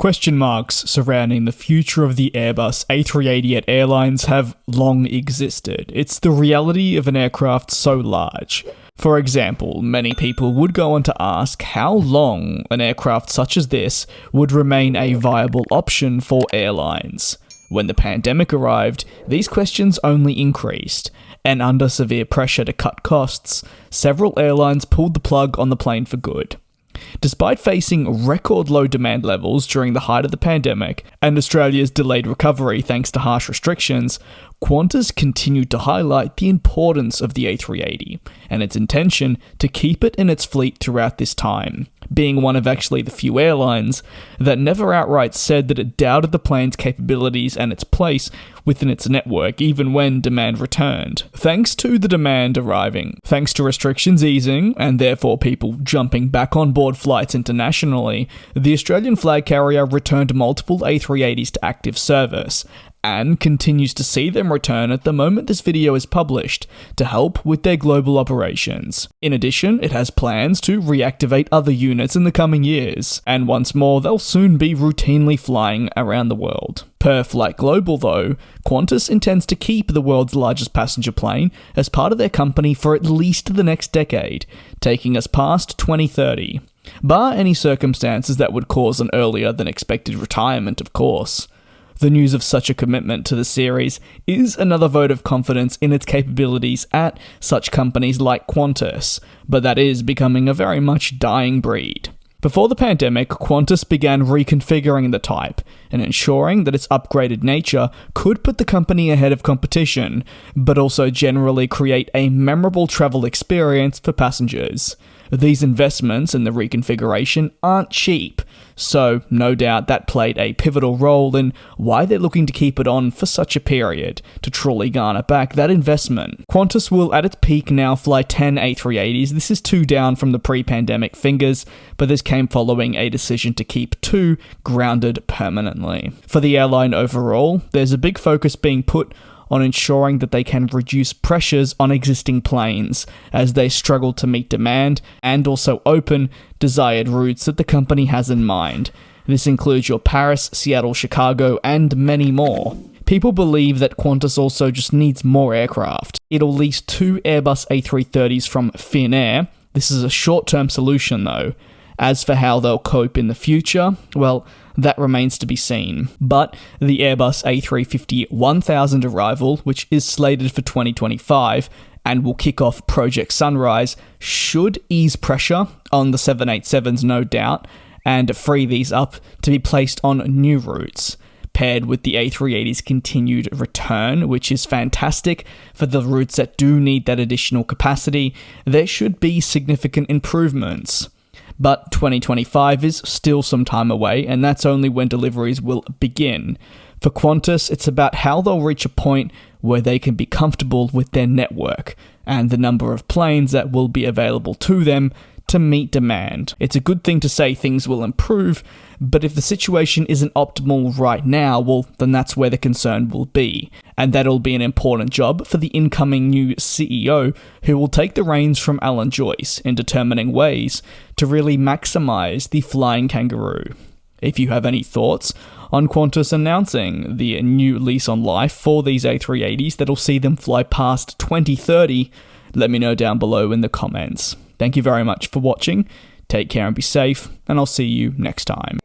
Question marks surrounding the future of the Airbus A380 at airlines have long existed. It's the reality of an aircraft so large. For example, many people would go on to ask how long an aircraft such as this would remain a viable option for airlines. When the pandemic arrived, these questions only increased, and under severe pressure to cut costs, several airlines pulled the plug on the plane for good. Despite facing record low demand levels during the height of the pandemic and Australia's delayed recovery thanks to harsh restrictions, Qantas continued to highlight the importance of the A380 and its intention to keep it in its fleet throughout this time, being one of actually the few airlines that never outright said that it doubted the plane's capabilities and its place within its network even when demand returned. Thanks to the demand arriving, thanks to restrictions easing, and therefore people jumping back on board flights internationally, the Australian flag carrier returned multiple A380s to active service, and continues to see them return at the moment this video is published to help with their global operations. In addition, it has plans to reactivate other units in the coming years, and once more they'll soon be routinely flying around the world. Per Flightglobal though, Qantas intends to keep the world's largest passenger plane as part of their company for at least the next decade, taking us past 2030. Bar any circumstances that would cause an earlier than expected retirement, of course. The news of such a commitment to the series is another vote of confidence in its capabilities at such companies like Qantas, but that is becoming a very much dying breed. Before the pandemic, Qantas began reconfiguring the type and ensuring that its upgraded nature could put the company ahead of competition, but also generally create a memorable travel experience for passengers. These investments in the reconfiguration aren't cheap, so no doubt that played a pivotal role in why they're looking to keep it on for such a period, to truly garner back that investment. Qantas will at its peak now fly 10 A380s, this is 2 down from the pre-pandemic figures, but this came following a decision to keep 2 grounded permanently. For the airline overall, there's a big focus being put on ensuring that they can reduce pressures on existing planes as they struggle to meet demand and also open desired routes that the company has in mind. This includes your Paris, Seattle, Chicago, and many more. People believe that Qantas also just needs more aircraft. It'll lease 2 Airbus A330s from Finnair. This is a short-term solution though. As for how they'll cope in the future, well, that remains to be seen. But the Airbus A350-1000 arrival, which is slated for 2025 and will kick off Project Sunrise, should ease pressure on the 787s no doubt, and free these up to be placed on new routes, paired with the A380's continued return, which is fantastic for the routes that do need that additional capacity. There should be significant improvements. But 2025 is still some time away, and that's only when deliveries will begin. For Qantas, it's about how they'll reach a point where they can be comfortable with their network and the number of planes that will be available to them to meet demand. It's a good thing to say things will improve, but if the situation isn't optimal right now, well, then that's where the concern will be. And that'll be an important job for the incoming new CEO, who will take the reins from Alan Joyce in determining ways to really maximize the flying kangaroo. If you have any thoughts on Qantas announcing the new lease on life for these A380s that'll see them fly past 2030, let me know down below in the comments. Thank you very much for watching, take care and be safe, and I'll see you next time.